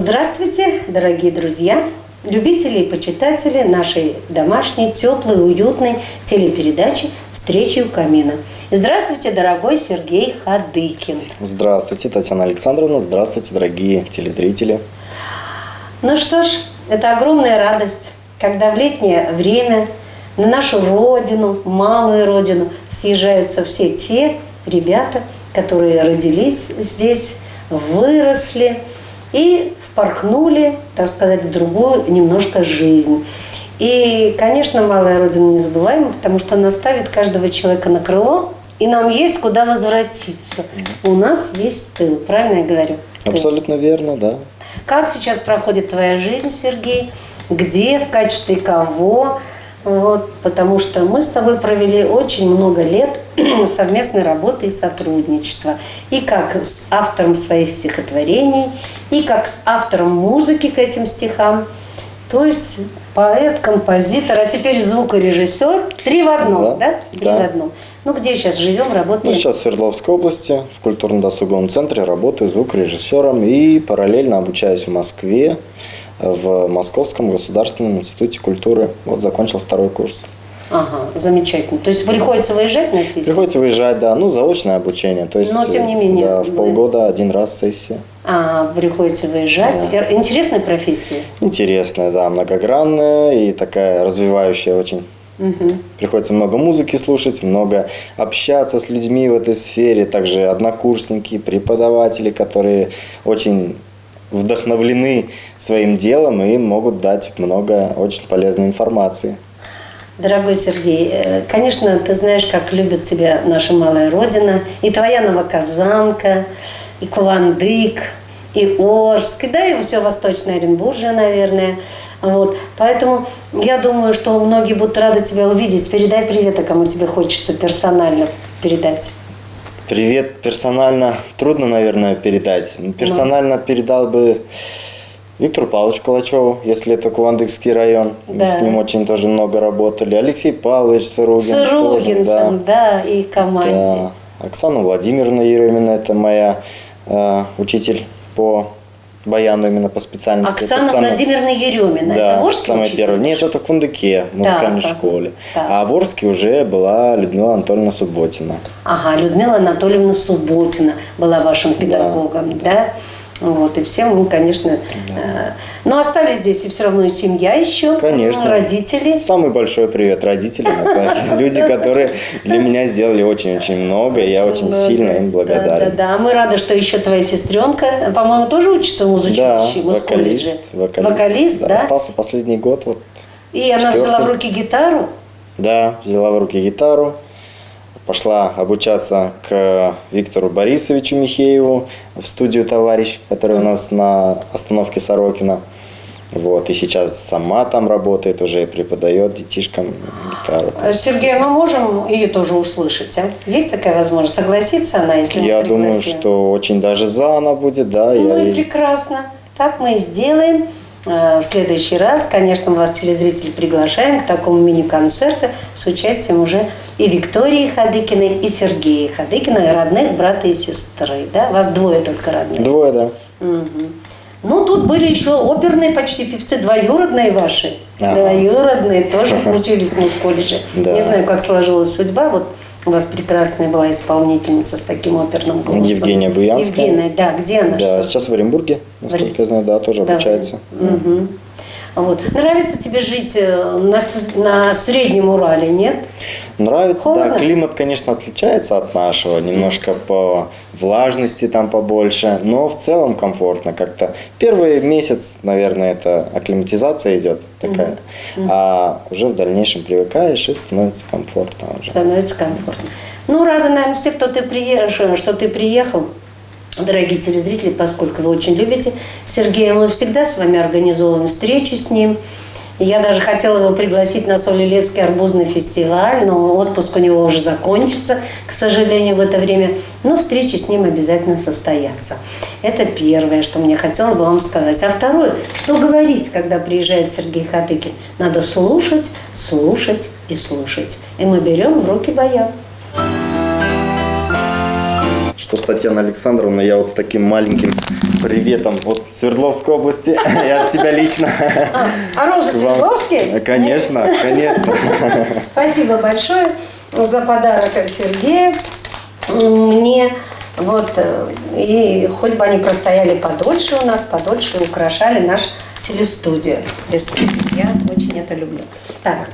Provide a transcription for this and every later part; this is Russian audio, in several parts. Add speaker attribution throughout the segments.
Speaker 1: Здравствуйте, дорогие друзья, любители и почитатели нашей домашней, теплой, уютной телепередачи «Встречи у камина». И здравствуйте, дорогой Сергей Хадыкин.
Speaker 2: Здравствуйте, Татьяна Александровна. Здравствуйте, дорогие телезрители.
Speaker 1: Ну что ж, это огромная радость, когда в летнее время на нашу родину, малую родину, съезжаются все те ребята, которые родились здесь, выросли и впорхнули, так сказать, в другую немножко жизнь. И, конечно, малая родина незабываема, потому что она ставит каждого человека на крыло, и нам есть куда возвратиться. У нас есть тыл, правильно я говорю?
Speaker 2: Абсолютно верно, да.
Speaker 1: Как сейчас проходит твоя жизнь, Сергей? Где, в качестве кого? Вот, потому что мы с тобой провели очень много лет совместной работы и сотрудничества. И как с автором своих стихотворений, и как с автором музыки к этим стихам. То есть поэт, композитор, а теперь звукорежиссер. Три в одном, да? Три в одном. Ну, где сейчас живем, работаем?
Speaker 2: Ну, сейчас в Свердловской области, в культурно-досуговом центре работаю звукорежиссером и параллельно обучаюсь в Москве, в Московском государственном институте культуры. Вот закончил 2-й курс.
Speaker 1: Ага, замечательно. То есть приходится выезжать на сессию?
Speaker 2: Приходится выезжать, да. Ну, заочное обучение. То есть,
Speaker 1: но тем не менее.
Speaker 2: Да, в полгода один раз сессия.
Speaker 1: Приходится выезжать. Да. Интересная профессия?
Speaker 2: Интересная, да. Многогранная и такая развивающая очень.
Speaker 1: Угу.
Speaker 2: Приходится много музыки слушать, много общаться с людьми в этой сфере. Также однокурсники, преподаватели, которые очень вдохновлены своим делом и могут дать много очень полезной информации.
Speaker 1: Дорогой Сергей, конечно, ты знаешь, как любит тебя наша малая родина, и твоя Новоказанка, и Куландык, и Орск, да, и все Восточное Оренбуржье, наверное. Вот. Поэтому я думаю, что многие будут рады тебя увидеть. Передай привет, а кому тебе хочется персонально передать.
Speaker 2: Привет персонально трудно, наверное, передать. Персонально передал бы Виктору Павловичу Калачеву, если это Куландыкский район.
Speaker 1: Да.
Speaker 2: Мы с ним очень тоже много работали. Алексей Павлович Сырогин.
Speaker 1: Сырогинцем, да, и команде.
Speaker 2: Да. Оксана Владимировна Еремина, это моя учитель по баяну, именно по специальности.
Speaker 1: Оксана Владимировна Еремина,
Speaker 2: да,
Speaker 1: это в Орске
Speaker 2: самая
Speaker 1: учитель?
Speaker 2: первая. Нет, это в Кундыке, в музыкальной школе.
Speaker 1: Так.
Speaker 2: А в Орске уже была Людмила Анатольевна Субботина.
Speaker 1: Ага, Людмила Анатольевна Субботина была вашим педагогом, да? Вот, и все мы, конечно, но остались здесь и все равно и семья еще,
Speaker 2: конечно.
Speaker 1: Родители.
Speaker 2: Самый большой привет родителям. Это люди, которые для меня сделали очень-очень много, и я очень сильно им благодарен.
Speaker 1: Да. Мы рады, что еще твоя сестренка, по-моему, тоже учится в музучилище,
Speaker 2: да,
Speaker 1: вокалист, да?
Speaker 2: Остался последний год. Вот,
Speaker 1: и она взяла в руки гитару?
Speaker 2: Да, взяла в руки гитару. Пошла обучаться к Виктору Борисовичу Михееву в студию «Товарищ», который у нас на остановке Сорокина. Вот, и сейчас сама там работает, уже преподает детишкам гитару.
Speaker 1: Сергей, мы можем ее тоже услышать? А? Есть такая возможность? Согласится она, если мы
Speaker 2: Я думаю, что очень даже за она будет, да.
Speaker 1: Ну и прекрасно. Так мы и сделаем. В следующий раз, конечно, мы вас, телезрители, приглашаем к такому мини-концерту с участием уже и Виктории Хадыкиной, и Сергея Хадыкина, и родных брата и сестры. Да? Вас двое только родных?
Speaker 2: Двое, да.
Speaker 1: Угу. Ну, тут были еще оперные почти певцы, двоюродные ваши.
Speaker 2: Ага.
Speaker 1: Двоюродные тоже учились в музколледже.
Speaker 2: Да.
Speaker 1: Не знаю, как сложилась судьба. Вот у вас прекрасная была исполнительница с таким оперным голосом.
Speaker 2: Евгения Буянская.
Speaker 1: Евгения, да, где она?
Speaker 2: Да, сейчас в Оренбурге, насколько я знаю, да, тоже обучается.
Speaker 1: Угу. Вот. Нравится тебе жить на Среднем Урале, нет?
Speaker 2: Нравится,
Speaker 1: Холодно?
Speaker 2: да. Климат, конечно, отличается от нашего, немножко по влажности там побольше, но в целом комфортно как-то. Первый месяц, наверное, это акклиматизация идет такая, а уже в дальнейшем привыкаешь и становится комфортно уже.
Speaker 1: Становится комфортно. Ну, рада, наверное, все, что ты приехал. Дорогие телезрители, поскольку вы очень любите Сергея, мы всегда с вами организовываем встречу с ним. Я даже хотела его пригласить на Солилецкий арбузный фестиваль, но отпуск у него уже закончится, к сожалению, в это время. Но встречи с ним обязательно состоятся. Это первое, что мне хотела бы вам сказать. А второе, что говорить, когда приезжает Сергей Хадыкин? Надо слушать, слушать и слушать. И мы берем в руки баян.
Speaker 2: что Татьяна Александровна, я вот с таким маленьким приветом от Свердловской области, и от себя лично.
Speaker 1: А Роза Свердловский?
Speaker 2: Конечно, конечно.
Speaker 1: Спасибо большое за подарок от Сергея. Мне вот, и хоть бы они простояли подольше у нас, подольше украшали наш телестудию. Респект. Я очень это люблю. Так,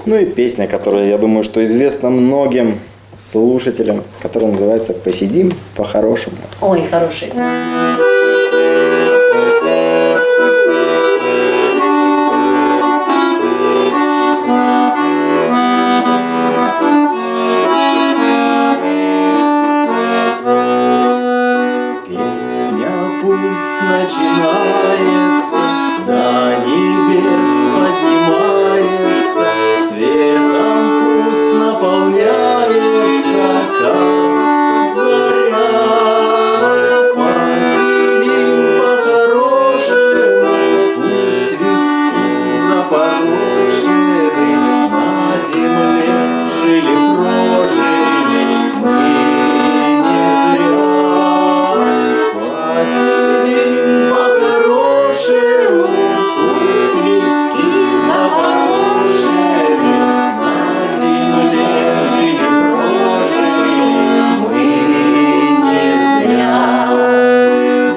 Speaker 2: Ну и песня, которая, я думаю, что известна многим слушателям, которая называется «Посидим по-хорошему».
Speaker 1: ой, хорошая песня.
Speaker 2: Песня пусть начинается, до небес поднимается, светом пусть наполняется, как заря. Посидим по-хорошему, пусть виски запорошены, на земле жили прожили мы не зря. Посидим по-хорошему, пусть виски запорошены, на земле жили прожили мы не зря.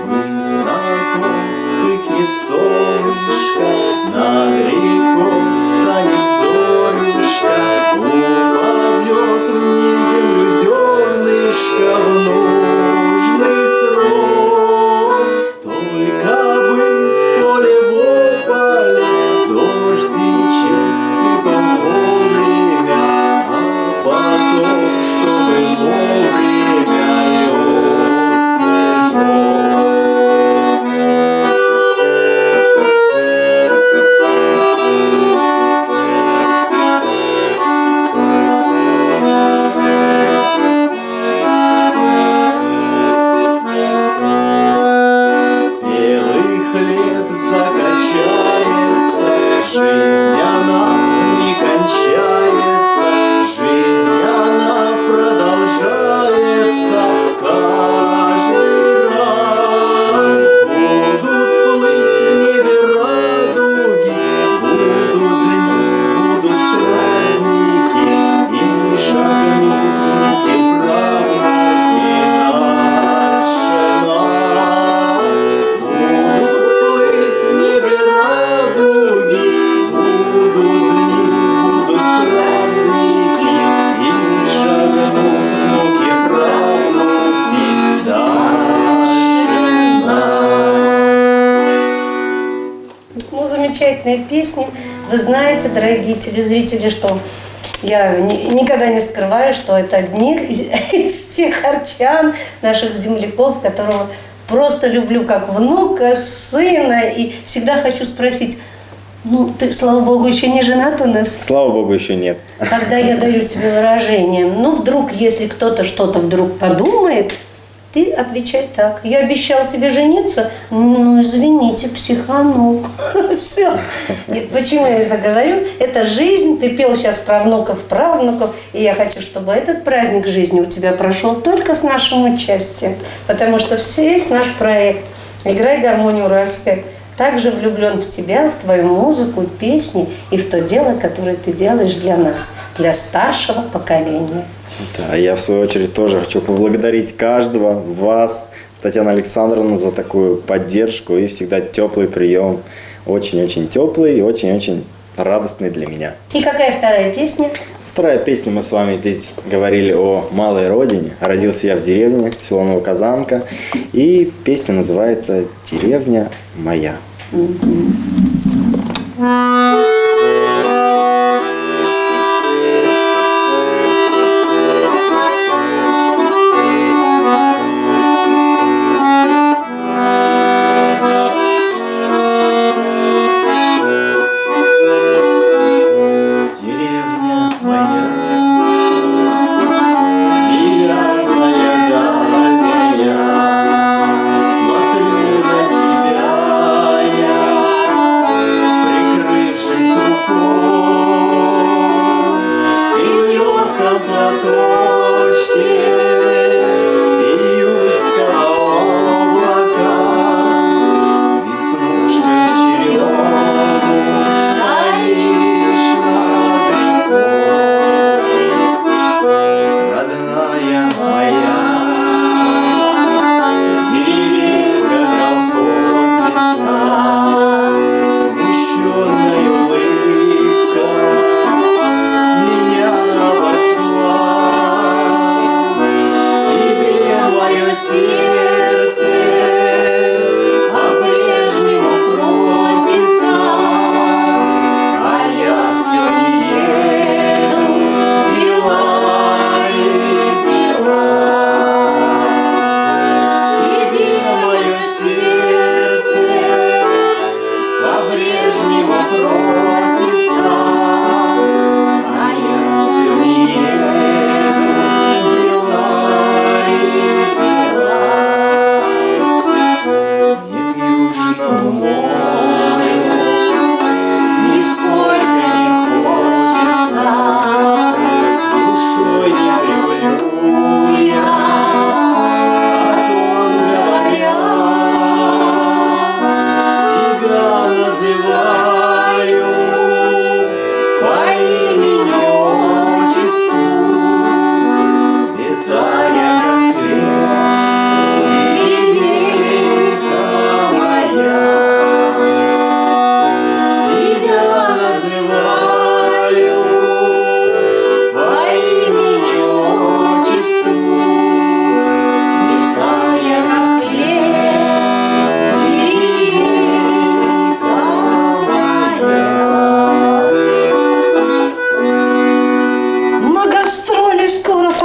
Speaker 2: Высоко вспыхнет солнышко, над рекой встанет зорюшка, упадет в землю зернышко в нужный срок. Только бы в поле в ополе дождичек сыпал вовремя, а потом, чтобы вовремя лег снежок. Спелый хлеб закачается, жизнь она не кончается, жизнь она продолжается каждый раз. Будут плыть в небе радуги, будут дни, будут праздники, и шагнут в руки правнуки наши нас. Будут плыть в небе радуги, будут дни, будут праздники, и шагнут в руки правнуки наши нас.
Speaker 1: Ну, замечательная песня. Вы знаете, дорогие телезрители, что я никогда не скрываю, что это одни из тех арчан, наших земляков, которого просто люблю как внука, сына. И всегда хочу спросить, ну, ты, слава богу, еще не женат у нас?
Speaker 2: Слава богу, еще нет.
Speaker 1: Тогда я даю тебе выражение. Ну, вдруг, если кто-то что-то вдруг подумает, ты отвечай так. Я обещал тебе жениться, ну, извините, психанул. Все. Почему я это говорю? Это жизнь. Ты пел сейчас про внуков, правнуков. И я хочу, чтобы этот праздник жизни у тебя прошел только с нашим участием. Потому что весь наш проект «Играй гармонию уральская» также влюблен в тебя, в твою музыку, песни и в то дело, которое ты делаешь для нас, для старшего поколения.
Speaker 2: Да, я в свою очередь тоже хочу поблагодарить каждого вас, Татьяна Александровна, за такую поддержку и всегда теплый прием. Очень-очень теплый и очень-очень радостный для меня.
Speaker 1: И какая вторая песня?
Speaker 2: Вторая песня, мы с вами здесь говорили о малой родине. Родился я в деревне, село Новоказанка. И песня называется «Деревня моя». Деревня моя, деревня дальняя, смотрю на тебя я, прикрывшись рукой, и в легком платочке, и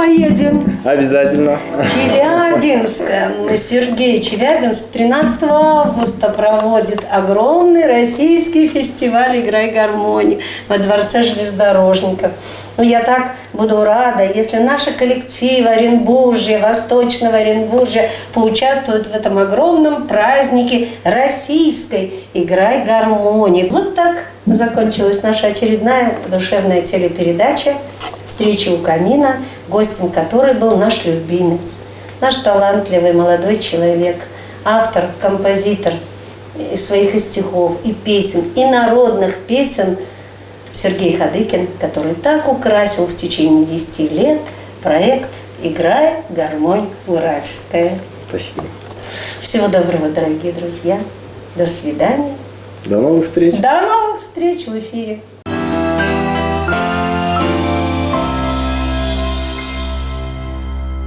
Speaker 1: поедем.
Speaker 2: Обязательно.
Speaker 1: Челябинск. Сергей, Челябинск 13 августа проводит огромный российский фестиваль «Играй гармонии» во Дворце железнодорожников. Ну, я так буду рада, если наши коллективы Оренбуржья, Восточного Оренбуржья поучаствуют в этом огромном празднике российской «Играй гармонии». Вот так закончилась наша очередная душевная телепередача «Встреча у камина», гостем которой был наш любимец, наш талантливый молодой человек, автор, композитор своих и стихов, и песен, и народных песен Сергей Хадыкин, который так украсил в течение 10 лет проект «Играй гармонь уральская».
Speaker 2: Спасибо.
Speaker 1: Всего доброго, дорогие друзья. До свидания.
Speaker 2: До новых встреч.
Speaker 1: До новых встреч в эфире.